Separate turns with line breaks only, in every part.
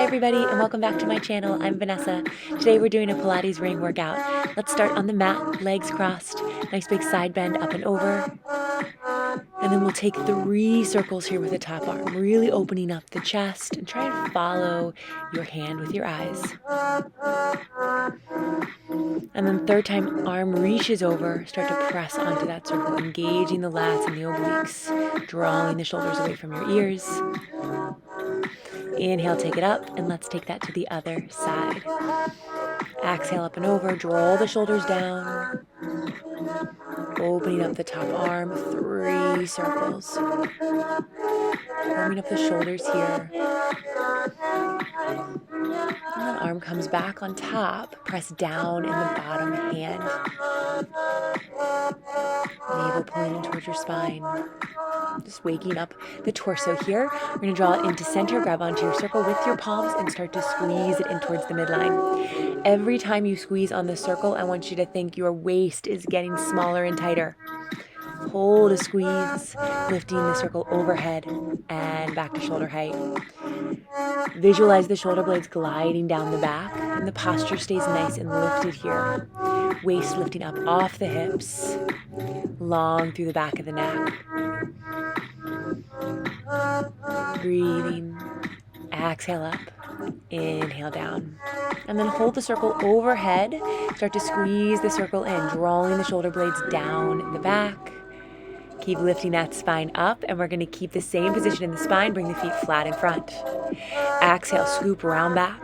everybody, and welcome back to my channel. I'm Vanessa. Today we're doing a Pilates Ring workout. Let's start on the mat, legs crossed, nice big side bend up and over. And then we'll take 3 circles here with the top arm, really opening up the chest and try and follow your hand with your eyes. And then third time, arm reaches over, start to press onto that circle, engaging the lats and the obliques, drawing the shoulders away from your ears. Inhale, take it up, and let's take that to the other side. Exhale up and over, draw the shoulders down, opening up the top arm, 3 circles. Warming up the shoulders here. And then arm comes back on top, press down in the bottom hand. Navel pulling in towards your spine. Just waking up the torso here. We're going to draw it into center, grab onto your circle with your palms and start to squeeze it in towards the midline. Every time you squeeze on the circle, I want you to think your waist is getting smaller and tighter. Hold a squeeze, lifting the circle overhead and back to shoulder height. Visualize the shoulder blades gliding down the back, and the posture stays nice and lifted here. Waist lifting up off the hips, long through the back of the neck. Breathing, exhale up, inhale down. And then hold the circle overhead, start to squeeze the circle in, drawing the shoulder blades down the back. Keep lifting that spine up, and we're going to keep the same position in the spine, bring the feet flat in front. Exhale, scoop around back,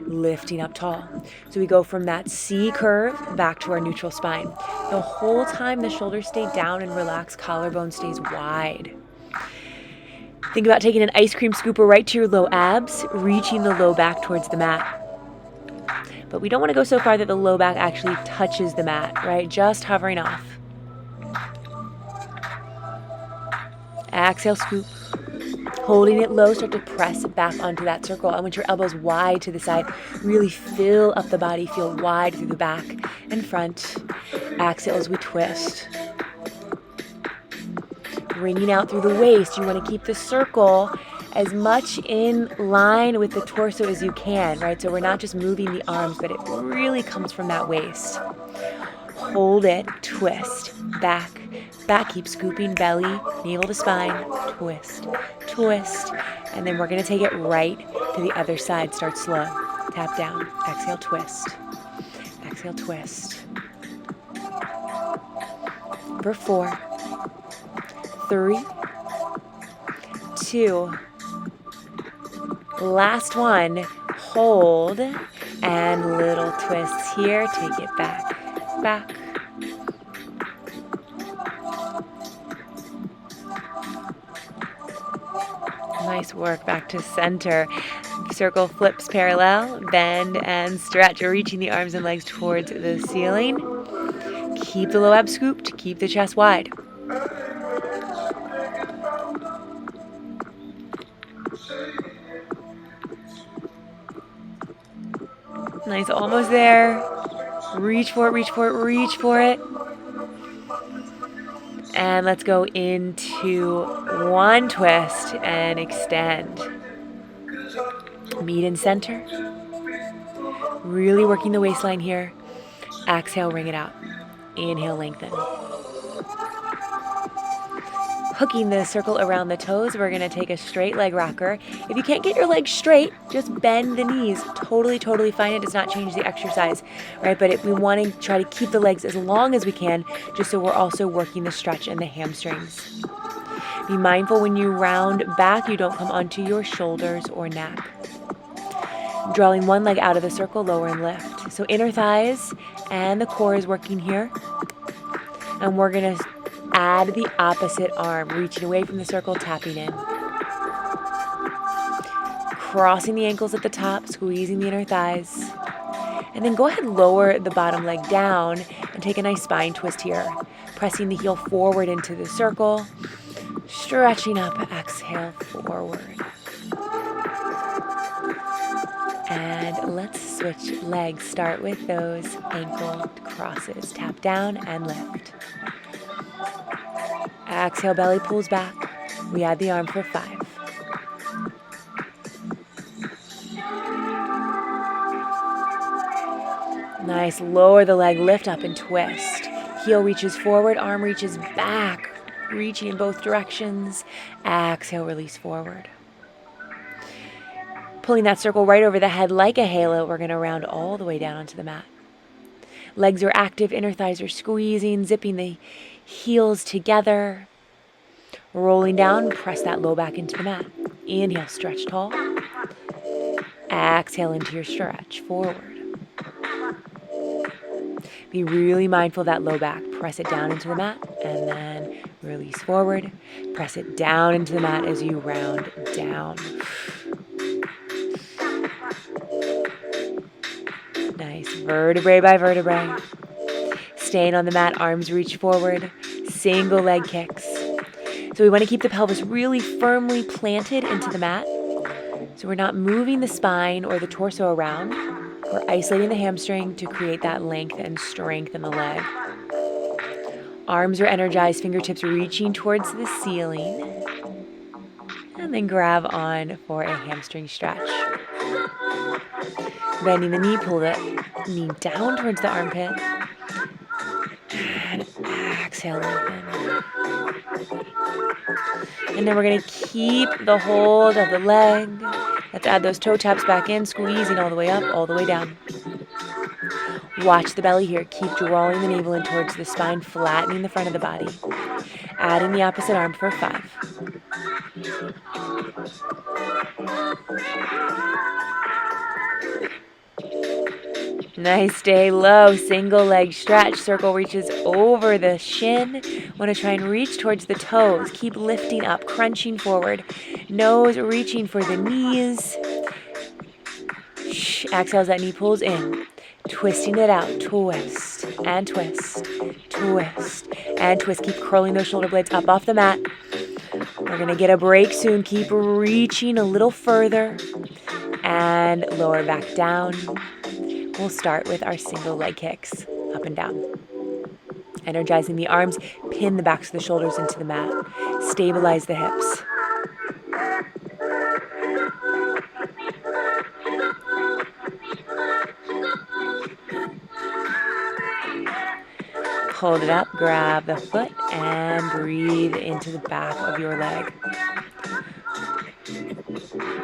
lifting up tall. So we go from that C curve back to our neutral spine. The whole time the shoulders stay down and relaxed, collarbone stays wide. Think about taking an ice cream scooper right to your low abs, reaching the low back towards the mat. But we don't want to go so far that the low back actually touches the mat, right? Just hovering off. Exhale, scoop. Holding it low, start to press back onto that circle. I want your elbows wide to the side. Really fill up the body, feel wide through the back and front. Exhale as we twist. Bringing out through the waist. You want to keep the circle as much in line with the torso as you can, right? So we're not just moving the arms, but it really comes from that waist. Hold it, twist, back, keep scooping belly, navel to spine, twist, and then we're going to take it right to the other side. Start slow, tap down, exhale, twist, for 4, 3, 2, last one, hold, and little twists here, take it back. Nice work, back to center. Circle flips parallel, bend and stretch. You're reaching the arms and legs towards the ceiling. Keep the low abs scooped, keep the chest wide. Nice, almost there. Reach for it. And let's go into one twist and extend. Meet in center. Really working the waistline here. Exhale, ring it out. Inhale, lengthen. Hooking the circle around the toes, we're going to take a straight leg rocker. If you can't get your legs straight, just bend the knees. Totally fine. It does not change the exercise, right? But we want to try to keep the legs as long as we can, just so we're also working the stretch and the hamstrings. Be mindful when you round back, you don't come onto your shoulders or neck. Drawing one leg out of the circle, lower and lift. So inner thighs and the core is working here. And we're going to add the opposite arm, reaching away from the circle, tapping in. Crossing the ankles at the top, squeezing the inner thighs. And then go ahead and lower the bottom leg down and take a nice spine twist here. Pressing the heel forward into the circle. Stretching up, exhale, forward. And let's switch legs. Start with those ankle crosses. Tap down and lift. Exhale, belly pulls back. We add the arm for 5. Nice. Lower the leg, lift up and twist. Heel reaches forward, arm reaches back, reaching in both directions. Exhale, release forward. Pulling that circle right over the head like a halo, we're going to round all the way down onto the mat. Legs are active, inner thighs are squeezing, zipping the heels together. Rolling down, press that low back into the mat. Inhale, stretch tall. Exhale into your stretch, forward. Be really mindful of that low back. Press it down into the mat and then release forward. Press it down into the mat as you round down. Nice, vertebrae by vertebrae. Staying on the mat, arms reach forward, single leg kicks. So we want to keep the pelvis really firmly planted into the mat. So we're not moving the spine or the torso around. We're isolating the hamstring to create that length and strength in the leg. Arms are energized, fingertips reaching towards the ceiling. And then grab on for a hamstring stretch. Bending the knee, pull the knee down towards the armpit. And exhale, lengthen. And then we're going to keep the hold of the leg. Let's add those toe taps back in, squeezing all the way up, all the way down. Watch the belly here. Keep drawing the navel in towards the spine, flattening the front of the body. Adding the opposite arm for 5. Nice, stay low, single leg stretch. Circle reaches over the shin. Want to try and reach towards the toes. Keep lifting up, crunching forward. Nose reaching for the knees. Exhale as that knee pulls in. Twisting it out, twist and twist, twist and twist. Keep curling those shoulder blades up off the mat. We're going to get a break soon. Keep reaching a little further and lower back down. We'll start with our single leg kicks, up and down. Energizing the arms, pin the backs of the shoulders into the mat. Stabilize the hips. Hold it up, grab the foot, and breathe into the back of your leg.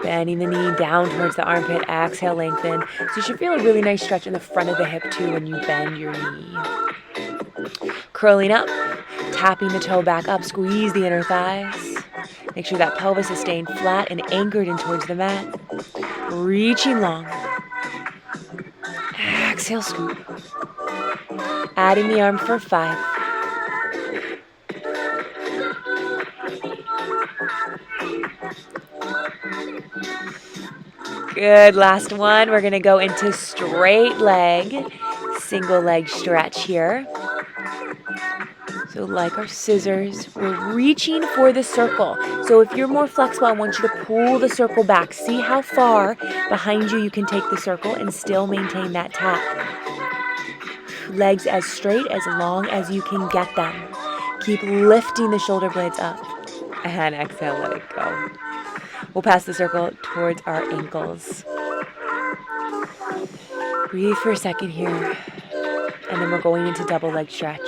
Bending the knee down towards the armpit, exhale, lengthen. So you should feel a really nice stretch in the front of the hip too when you bend your knee. Curling up, tapping the toe back up, squeeze the inner thighs. Make sure that pelvis is staying flat and anchored in towards the mat. Reaching long. Exhale, scoop. Adding the arm for 5. Good, last one. We're gonna go into straight leg, single leg stretch here. So like our scissors, we're reaching for the circle. So if you're more flexible, I want you to pull the circle back. See how far behind you can take the circle and still maintain that tap. Legs as straight, as long as you can get them. Keep lifting the shoulder blades up. And exhale, let it go. We'll pass the circle towards our ankles. Breathe for a second here. And then we're going into double leg stretch.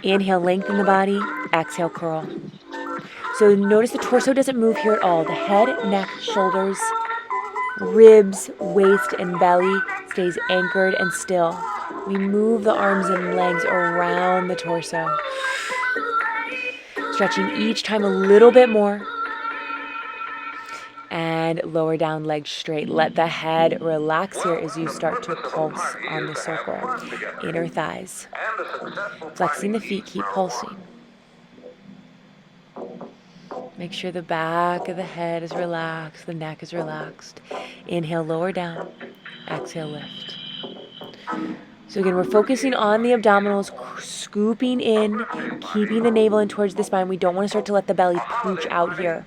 Inhale, lengthen the body. Exhale, curl. So notice the torso doesn't move here at all. The head, neck, shoulders, ribs, waist, and belly stays anchored and still. We move the arms and legs around the torso. Stretching each time a little bit more. And lower down, legs straight. Let the head relax here as you start to pulse on the circle. Inner thighs. Flexing the feet, keep pulsing. Make sure the back of the head is relaxed, the neck is relaxed. Inhale, lower down. Exhale, lift. So again, we're focusing on the abdominals, scooping in, keeping the navel in towards the spine. We don't want to start to let the belly pooch out here.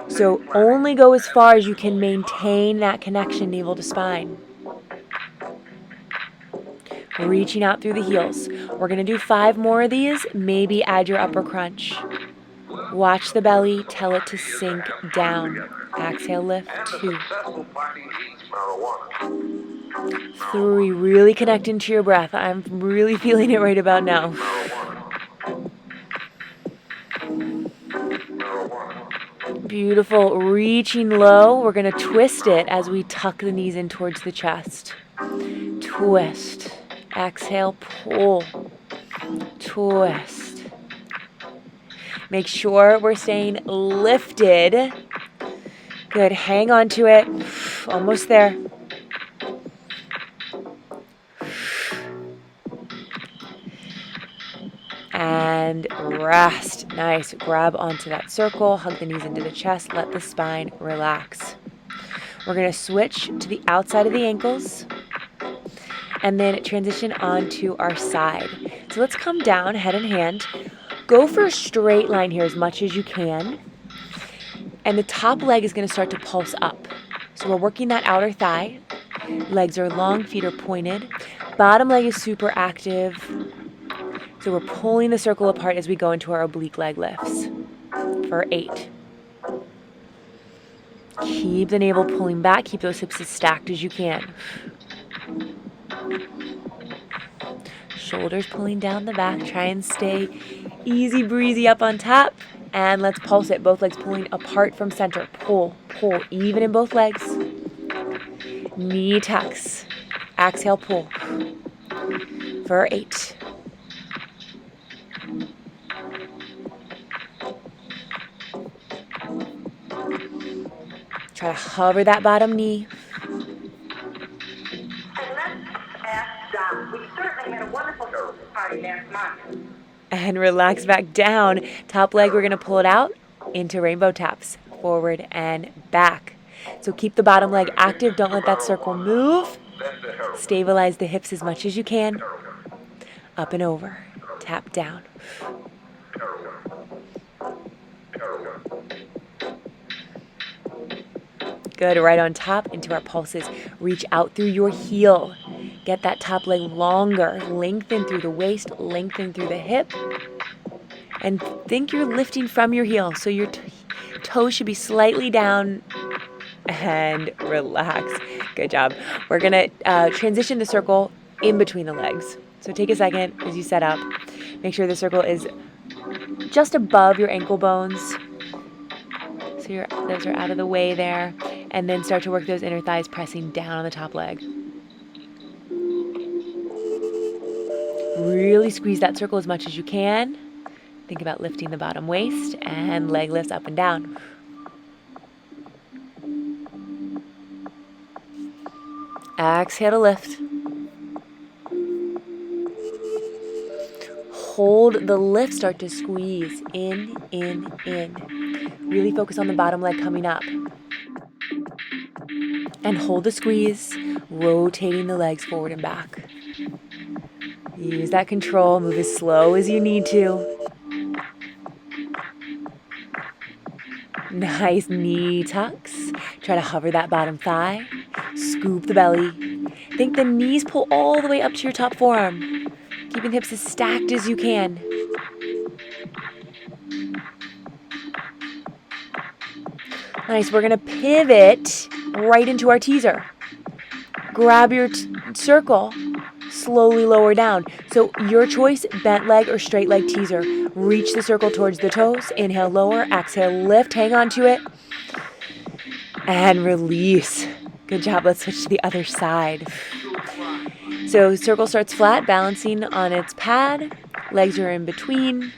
So only go as far as you can maintain that connection, navel to spine. Reaching out through the heels. We're going to do 5 more of these. Maybe add your upper crunch. Watch the belly. Tell it to sink down. Exhale, lift. 2. 3, really connect into your breath. I'm really feeling it right about now. Beautiful. Reaching low. We're going to twist it as we tuck the knees in towards the chest. Twist. Exhale, pull. Twist. Make sure we're staying lifted. Good. Hang on to it. Almost there. And rest. Nice. Grab onto that circle. Hug the knees into the chest. Let the spine relax. We're going to switch to the outside of the ankles and then transition onto our side. So let's come down, head in hand. Go for a straight line here as much as you can. And the top leg is going to start to pulse up. So we're working that outer thigh. Legs are long, feet are pointed. Bottom leg is super active. So we're pulling the circle apart as we go into our oblique leg lifts for 8. Keep the navel pulling back. Keep those hips as stacked as you can. Shoulders pulling down the back. Try and stay easy breezy up on top. And let's pulse it. Both legs pulling apart from center. Pull, pull, even in both legs. Knee tucks. Exhale, pull. For 8. Try to hover that bottom knee. And relax back down. Top leg, we're going to pull it out into rainbow taps. Forward and back. So keep the bottom leg active. Don't let that circle move. Stabilize the hips as much as you can. Up and over. Tap down. Good. Right on top into our pulses. Reach out through your heel. Get that top leg longer. Lengthen through the waist. Lengthen through the hip. And think you're lifting from your heel. So your toes should be slightly down. And relax. Good job. We're going to transition the circle in between the legs. So take a second as you set up. Make sure the circle is just above your ankle bones. So those are out of the way there. And then start to work those inner thighs, pressing down on the top leg. Really squeeze that circle as much as you can. Think about lifting the bottom waist and leg lifts up and down. Exhale to lift. Hold the lift, start to squeeze in, in, in. Really focus on the bottom leg coming up. And hold the squeeze, rotating the legs forward and back. Use that control, move as slow as you need to. Nice knee tucks. Try to hover that bottom thigh. Scoop the belly. Think the knees pull all the way up to your top forearm. Keeping the hips as stacked as you can. Nice. We're going to pivot right into our teaser. Grab your circle. Slowly lower down. So your choice, bent leg or straight leg teaser. Reach the circle towards the toes. Inhale, lower. Exhale, lift. Hang on to it. And release. Good job. Let's switch to the other side. So circle starts flat, balancing on its pad. Legs are in between.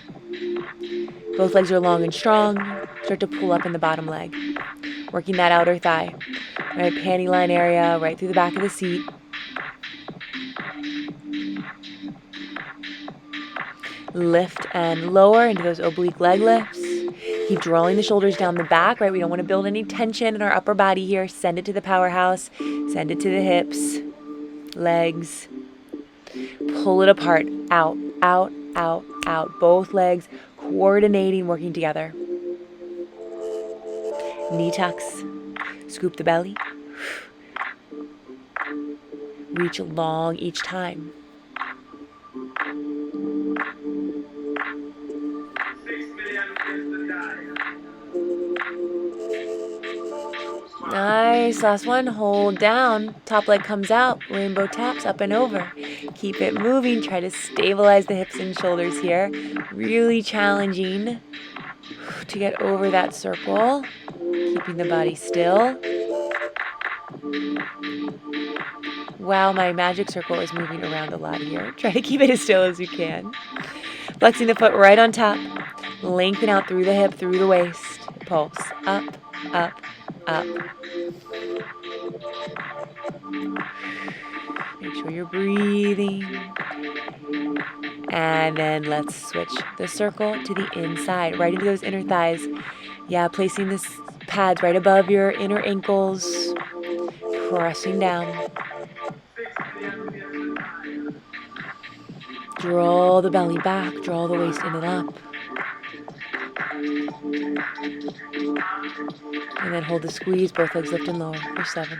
Both legs are long and strong. Start to pull up in the bottom leg. Working that outer thigh. Right, panty line area, right through the back of the seat. Lift and lower into those oblique leg lifts. Keep drawing the shoulders down the back, right? We don't want to build any tension in our upper body here. Send it to the powerhouse. Send it to the hips, legs. Pull it apart. Out, out, out, out. Both legs coordinating, working together. Knee tucks. Scoop the belly. Reach long each time. Nice. Nice. Last one. Hold down. Top leg comes out. Rainbow taps up and over. Keep it moving. Try to stabilize the hips and shoulders here. Really challenging to get over that circle. Keeping the body still. Wow, my magic circle is moving around a lot here. Try to keep it as still as you can. Flexing the foot right on top. Lengthen out through the hip, through the waist. Pulse. Up, up, up. Make sure you're breathing. And then let's switch the circle to the inside, right into those inner thighs. Yeah, placing the pads right above your inner ankles. Pressing down. Draw the belly back, draw the waist in and up. And then hold the squeeze, both legs lift and lower for 7.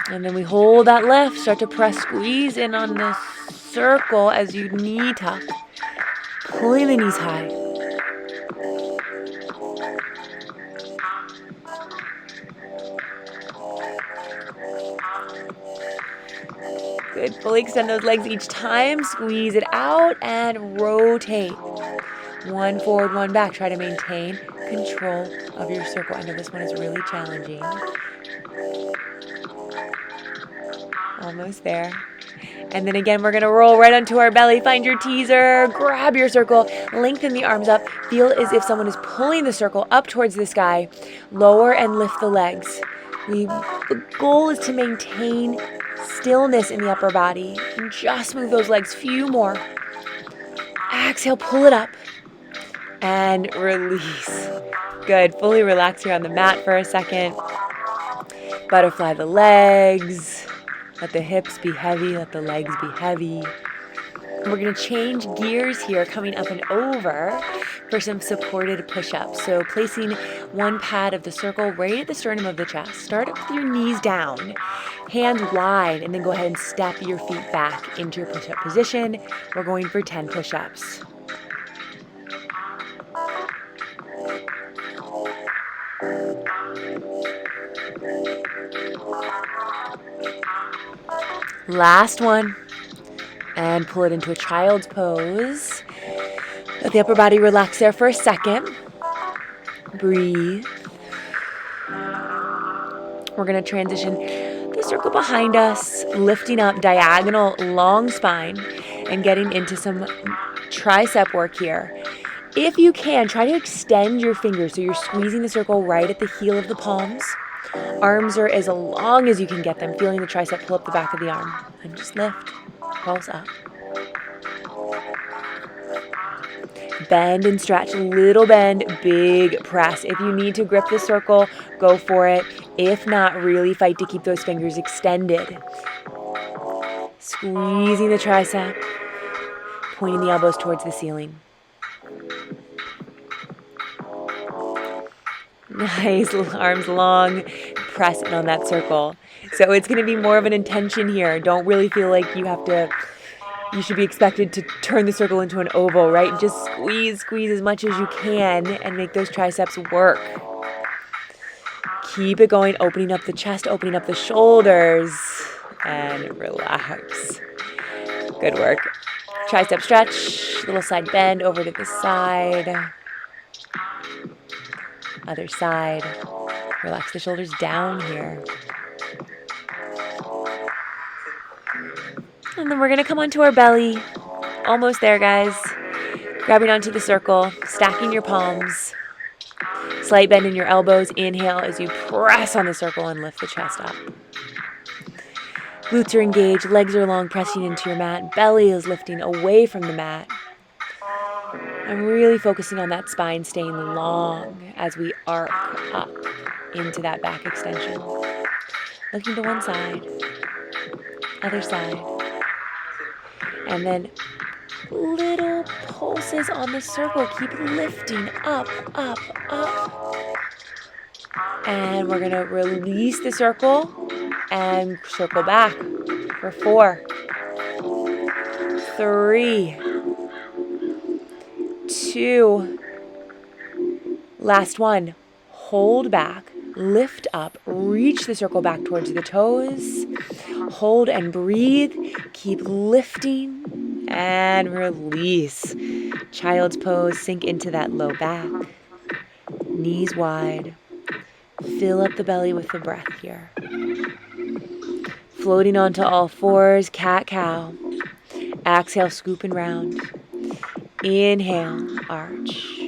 And then we hold that lift, start to press, squeeze in on the circle as you knee tuck. Pulling the knees high. Good, fully extend those legs each time, squeeze it out and rotate. 1 forward, 1 back. Try to maintain control of your circle. I know this one is really challenging. Almost there. And then again, we're going to roll right onto our belly. Find your teaser, grab your circle, lengthen the arms up. Feel as if someone is pulling the circle up towards the sky. Lower and lift the legs. The goal is to maintain stillness in the upper body. And just move those legs, few more. Exhale, pull it up. And release. Good, fully relax here on the mat for a second. Butterfly the legs. Let the hips be heavy, let the legs be heavy. We're going to change gears here, coming up and over for some supported push-ups. So placing one pad of the circle right at the sternum of the chest. Start with your knees down, hands wide, and then go ahead and step your feet back into your push-up position. We're going for 10 push-ups. Last one. And pull it into a child's pose. Let the upper body relax there for a second. Breathe. We're going to transition the circle behind us, lifting up diagonal, long spine, and getting into some tricep work here. If you can, try to extend your fingers so you're squeezing the circle right at the heel of the palms. Arms are as long as you can get them, feeling the tricep pull up the back of the arm. And just lift, pulse up. Bend and stretch, little bend, big press. If you need to grip the circle, go for it. If not, really fight to keep those fingers extended. Squeezing the tricep, pointing the elbows towards the ceiling. Nice, arms long, press in on that circle. So it's going to be more of an intention here. Don't really feel like you should be expected to turn the circle into an oval, right? Just squeeze as much as you can and make those triceps work. Keep it going, opening up the chest, opening up the shoulders, and relax. Good work. Tricep stretch, little side bend over to the side. Other side. Relax the shoulders down here. And then we're going to come onto our belly. Almost there, guys. Grabbing onto the circle, stacking your palms. Slight bend in your elbows. Inhale as you press on the circle and lift the chest up. Glutes are engaged, legs are long, pressing into your mat. Belly is lifting away from the mat. I'm really focusing on that spine staying long as we arc up into that back extension. Looking to one side, other side. And then little pulses on the circle. Keep lifting up, up, up. And we're going to release the circle and circle back for 4, 3, 2, last one. Hold back, lift up, reach the circle back towards the toes. Hold and breathe. Keep lifting and release. Child's pose, sink into that low back. Knees wide. Fill up the belly with the breath here. Floating onto all fours, cat-cow. Exhale, scoop and round. Inhale, arch.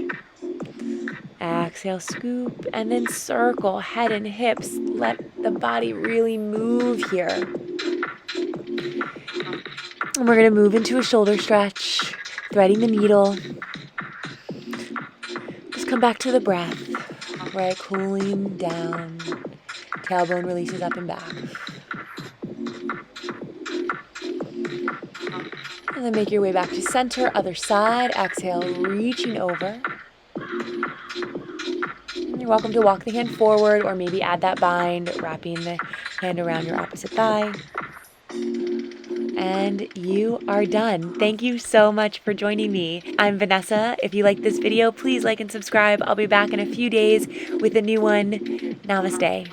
Exhale, scoop, and then circle, head and hips. Let the body really move here. And we're going to move into a shoulder stretch, threading the needle. Just come back to the breath, right? Cooling down. Tailbone releases up and back. And then make your way back to center, other side. Exhale, reaching over. You're welcome to walk the hand forward or maybe add that bind, wrapping the hand around your opposite thigh. And you are done. Thank you so much for joining me. I'm Vanessa. If you like this video, please like and subscribe. I'll be back in a few days with a new one. Namaste.